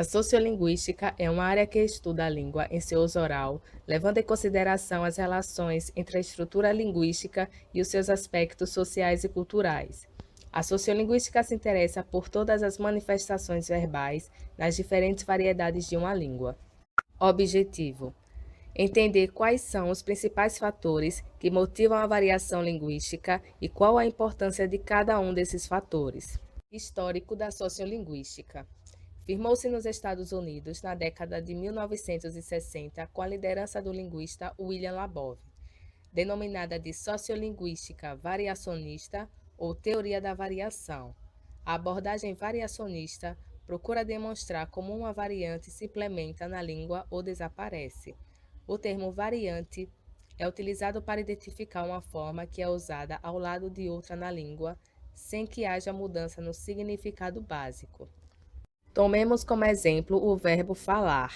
A sociolinguística é uma área que estuda a língua em seu uso oral, levando em consideração as relações entre a estrutura linguística e os seus aspectos sociais e culturais. A sociolinguística se interessa por todas as manifestações verbais nas diferentes variedades de uma língua. Objetivo: entender quais são os principais fatores que motivam a variação linguística e qual a importância de cada um desses fatores. Histórico da sociolinguística. Firmou-se nos Estados Unidos na década de 1960 com a liderança do linguista William Labov, denominada de sociolinguística variacionista ou teoria da variação. A abordagem variacionista procura demonstrar como uma variante se implementa na língua ou desaparece. O termo variante é utilizado para identificar uma forma que é usada ao lado de outra na língua, sem que haja mudança no significado básico. Tomemos como exemplo o verbo falar.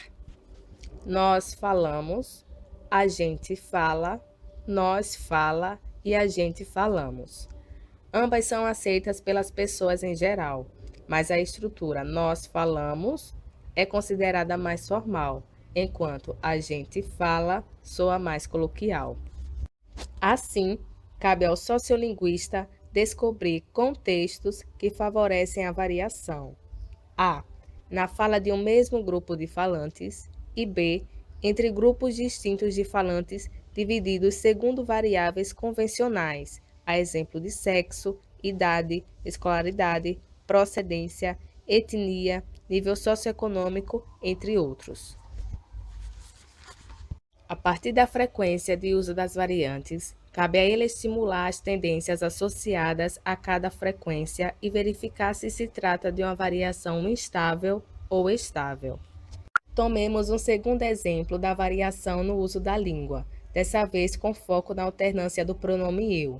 Nós falamos, a gente fala, nós fala e a gente falamos. Ambas são aceitas pelas pessoas em geral, mas a estrutura nós falamos é considerada mais formal, enquanto a gente fala soa mais coloquial. Assim, cabe ao sociolinguista descobrir contextos que favorecem a variação. A. Na fala de um mesmo grupo de falantes, e B. Entre grupos distintos de falantes divididos segundo variáveis convencionais, a exemplo de sexo, idade, escolaridade, procedência, etnia, nível socioeconômico, entre outros. A partir da frequência de uso das variantes, cabe a ele estimular as tendências associadas a cada frequência e verificar se se trata de uma variação instável ou estável. Tomemos um segundo exemplo da variação no uso da língua, dessa vez com foco na alternância do pronome eu.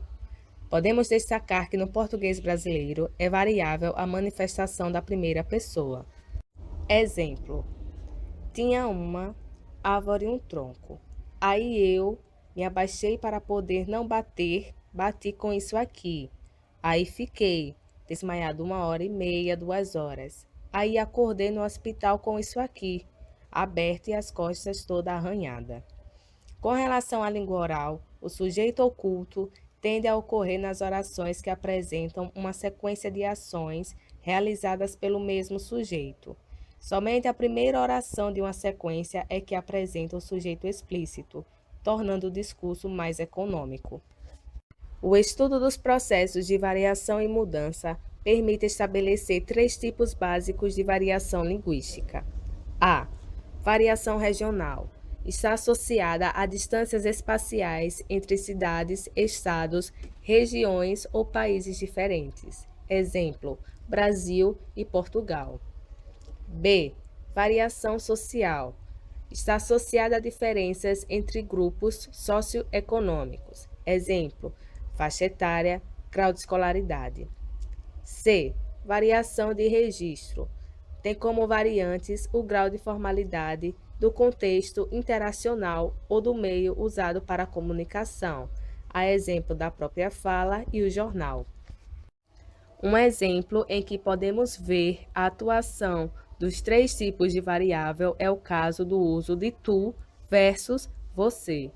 Podemos destacar que no português brasileiro é variável a manifestação da primeira pessoa. Exemplo: tinha uma árvore e um tronco. Aí eu me abaixei para poder não bater, bati com isso aqui. Aí fiquei, desmaiado 1h30, 2 horas. Aí acordei no hospital com isso aqui, aberto e as costas toda arranhada. Com relação à língua oral, o sujeito oculto tende a ocorrer nas orações que apresentam uma sequência de ações realizadas pelo mesmo sujeito. Somente a primeira oração de uma sequência é que apresenta o sujeito explícito, tornando o discurso mais econômico. O estudo dos processos de variação e mudança permite estabelecer 3 tipos básicos de variação linguística. A. Variação regional. Está associada a distâncias espaciais entre cidades, estados, regiões ou países diferentes. Exemplo: Brasil e Portugal. B. Variação social. Está associada a diferenças entre grupos socioeconômicos. Exemplo: faixa etária, grau de escolaridade. C. Variação de registro. Tem como variantes o grau de formalidade do contexto interacional ou do meio usado para a comunicação, a exemplo da própria fala e o jornal. Um exemplo em que podemos ver a atuação dos 3 tipos de variável é o caso do uso de tu versus você.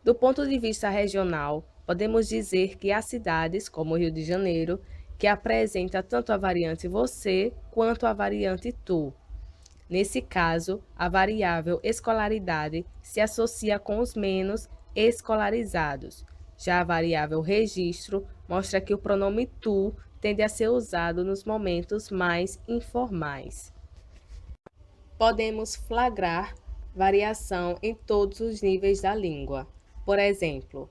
Do ponto de vista regional, podemos dizer que há cidades, como o Rio de Janeiro, que apresenta tanto a variante você quanto a variante tu. Nesse caso, a variável escolaridade se associa com os menos escolarizados. Já a variável registro mostra que o pronome tu tende a ser usado nos momentos mais informais. Podemos flagrar variação em todos os níveis da língua. Por exemplo,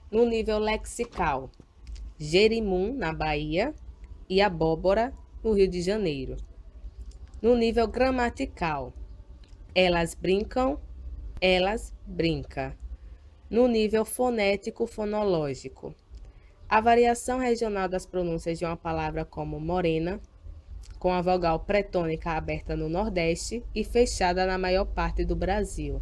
no nível lexical, jerimum, na Bahia, e abóbora, no Rio de Janeiro. No nível gramatical, elas brincam, elas brinca. No nível fonético-fonológico, a variação regional das pronúncias de uma palavra como morena, com a vogal pré-tônica aberta no Nordeste e fechada na maior parte do Brasil.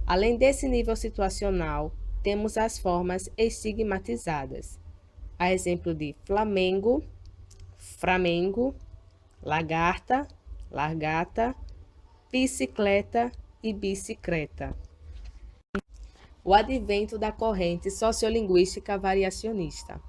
Além desse nível situacional, temos as formas estigmatizadas, a exemplo de Flamengo, Framengo, lagarta, largata, bicicleta e bicicleta. O advento da corrente sociolinguística variacionista.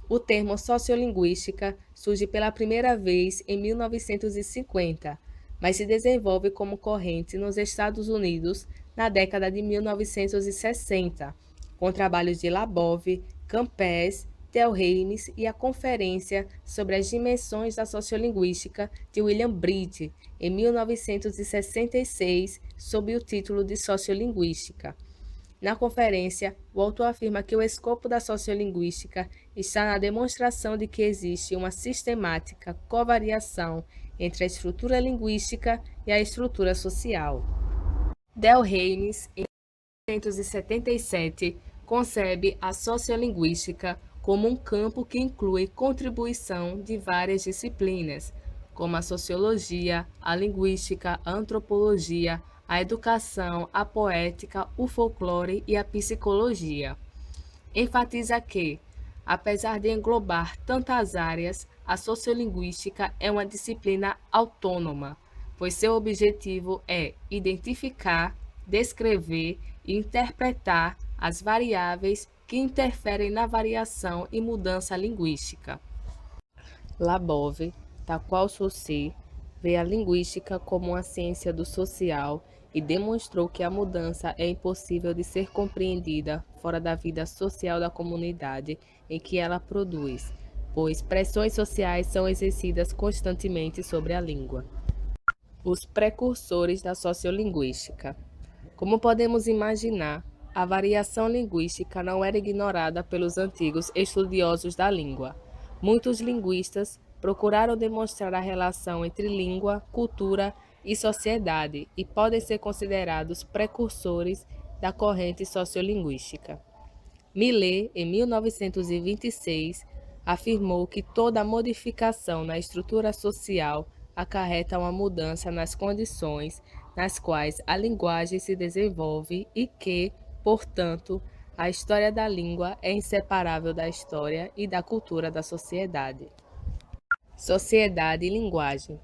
O termo sociolinguística surge pela primeira vez em 1950, mas se desenvolve como corrente nos Estados Unidos na década de 1960, com trabalhos de Labov, Campes, Theilmans e a Conferência sobre as Dimensões da Sociolinguística de William Britt, em 1966, sob o título de Sociolinguística. Na conferência, o autor afirma que o escopo da sociolinguística está na demonstração de que existe uma sistemática covariação entre a estrutura linguística e a estrutura social. Theilmans, em 1977, concebe a sociolinguística como um campo que inclui contribuição de várias disciplinas, como a sociologia, a linguística, a antropologia, a educação, a poética, o folclore e a psicologia. Enfatiza que, apesar de englobar tantas áreas, a sociolinguística é uma disciplina autônoma, pois seu objetivo é identificar, descrever e interpretar as variáveis que interferem na variação e mudança linguística. Labov, tal qual Saussure, vê a linguística como uma ciência do social e demonstrou que a mudança é impossível de ser compreendida fora da vida social da comunidade em que ela produz, pois pressões sociais são exercidas constantemente sobre a língua. Os precursores da sociolinguística. Como podemos imaginar, a variação linguística não era ignorada pelos antigos estudiosos da língua. Muitos linguistas procuraram demonstrar a relação entre língua, cultura e sociedade e podem ser considerados precursores da corrente sociolinguística. Millet, em 1926, afirmou que toda modificação na estrutura social acarreta uma mudança nas condições nas quais a linguagem se desenvolve e que, portanto, a história da língua é inseparável da história e da cultura da sociedade. Sociedade e linguagem.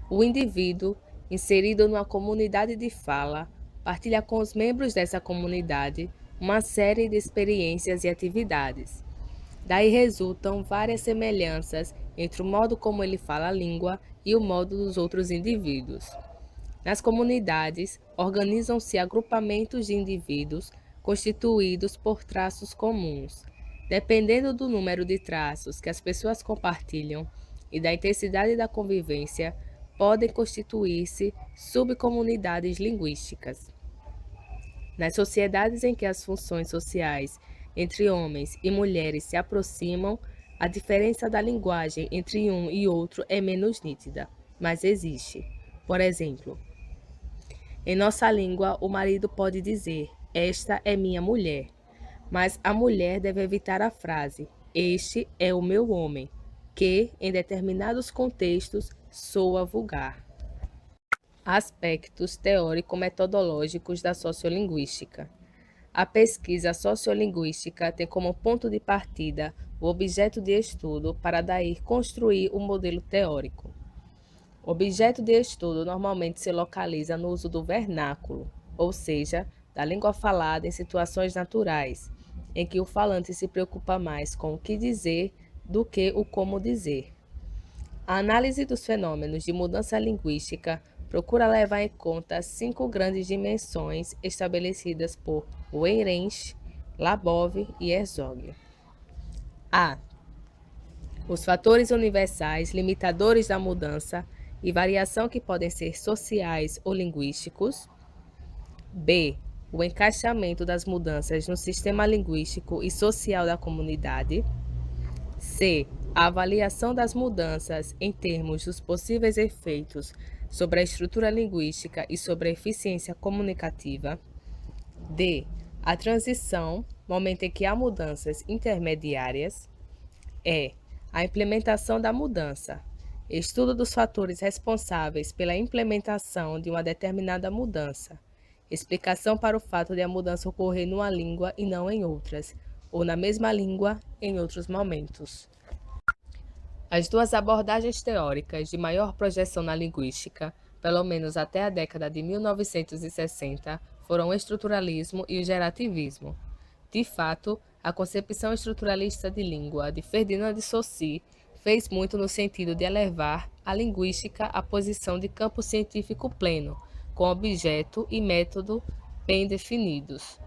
O indivíduo, inserido numa comunidade de fala, partilha com os membros dessa comunidade uma série de experiências e atividades. Daí resultam várias semelhanças entre o modo como ele fala a língua e o modo dos outros indivíduos. Nas comunidades, organizam-se agrupamentos de indivíduos constituídos por traços comuns. Dependendo do número de traços que as pessoas compartilham e da intensidade da convivência, podem constituir-se subcomunidades linguísticas. Nas sociedades em que as funções sociais entre homens e mulheres se aproximam, a diferença da linguagem entre um e outro é menos nítida, mas existe. Por exemplo, em nossa língua, o marido pode dizer: "Esta é minha mulher", mas a mulher deve evitar a frase: "Este é o meu homem", que, em determinados contextos, soa vulgar. Aspectos teórico-metodológicos da sociolinguística. A pesquisa sociolinguística tem como ponto de partida o objeto de estudo para daí construir o modelo teórico. O objeto de estudo normalmente se localiza no uso do vernáculo, ou seja, da língua falada em situações naturais, em que o falante se preocupa mais com o que dizer do que o como dizer. A análise dos fenômenos de mudança linguística procura levar em conta 5 grandes dimensões estabelecidas por Weyranch, Labov e Herzog. A. Os fatores universais limitadores da mudança e variação que podem ser sociais ou linguísticos. B. O encaixamento das mudanças no sistema linguístico e social da comunidade. C. A avaliação das mudanças em termos dos possíveis efeitos sobre a estrutura linguística e sobre a eficiência comunicativa. D. A transição, momento em que há mudanças intermediárias. E. A implementação da mudança. Estudo dos fatores responsáveis pela implementação de uma determinada mudança. Explicação para o fato de a mudança ocorrer numa língua e não em outras, ou na mesma língua em outros momentos. As duas abordagens teóricas de maior projeção na linguística pelo menos até a década de 1960, foram o estruturalismo e o gerativismo. De fato, a concepção estruturalista de língua de Ferdinand de Saussure fez muito no sentido de elevar a linguística à posição de campo científico pleno, com objeto e método bem definidos.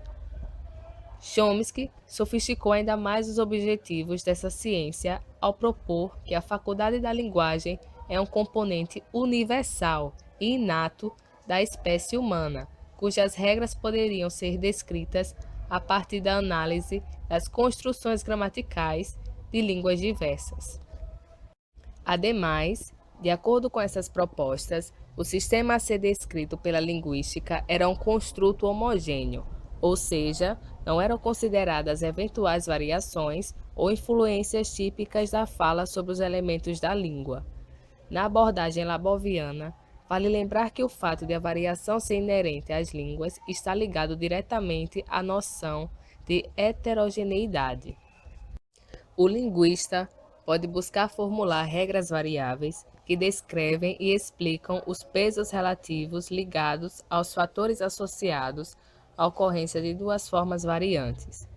Chomsky sofisticou ainda mais os objetivos dessa ciência ao propor que a faculdade da linguagem é um componente universal e inato da espécie humana, cujas regras poderiam ser descritas a partir da análise das construções gramaticais de línguas diversas. Ademais, de acordo com essas propostas, o sistema a ser descrito pela linguística era um construto homogêneo, ou seja, não eram consideradas eventuais variações ou influências típicas da fala sobre os elementos da língua. Na abordagem laboviana, vale lembrar que o fato de a variação ser inerente às línguas está ligado diretamente à noção de heterogeneidade. O linguista pode buscar formular regras variáveis que descrevem e explicam os pesos relativos ligados aos fatores associados à ocorrência de duas formas variantes.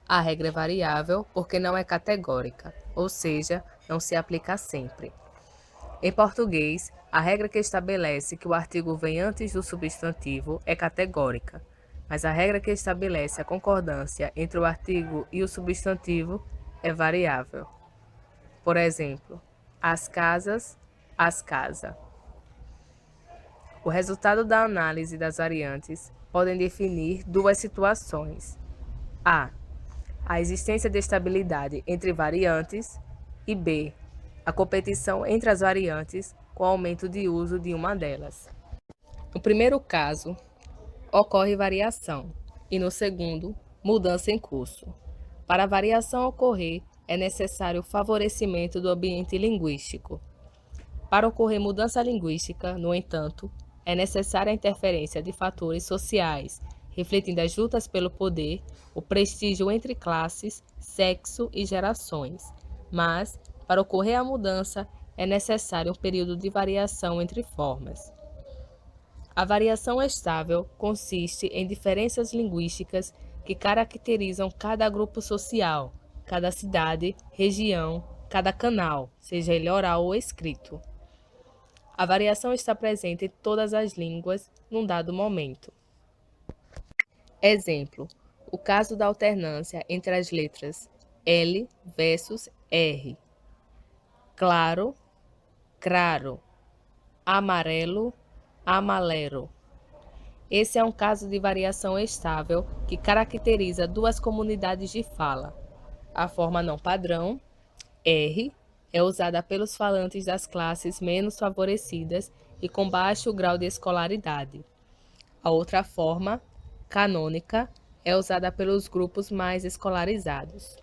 A regra é variável porque não é categórica, ou seja, não se aplica sempre. Em português, a regra que estabelece que o artigo vem antes do substantivo é categórica, mas a regra que estabelece a concordância entre o artigo e o substantivo é variável. Por exemplo, as casas, as casa. O resultado da análise das variantes podem definir duas situações. A existência de estabilidade entre variantes e B, a competição entre as variantes com aumento de uso de uma delas. No primeiro caso, ocorre variação e no segundo, mudança em curso. Para a variação ocorrer, é necessário o favorecimento do ambiente linguístico. Para ocorrer mudança linguística, no entanto, é necessária a interferência de fatores sociais, refletindo as lutas pelo poder, o prestígio entre classes, sexo e gerações. Mas, para ocorrer a mudança, é necessário um período de variação entre formas. A variação estável consiste em diferenças linguísticas que caracterizam cada grupo social, cada cidade, região, cada canal, seja ele oral ou escrito. A variação está presente em todas as línguas num dado momento. Exemplo: o caso da alternância entre as letras L versus R. Claro, craro. Amarelo, amalero. Esse é um caso de variação estável que caracteriza duas comunidades de fala. A forma não padrão, R, é usada pelos falantes das classes menos favorecidas e com baixo grau de escolaridade. A outra forma, canônica, é usada pelos grupos mais escolarizados.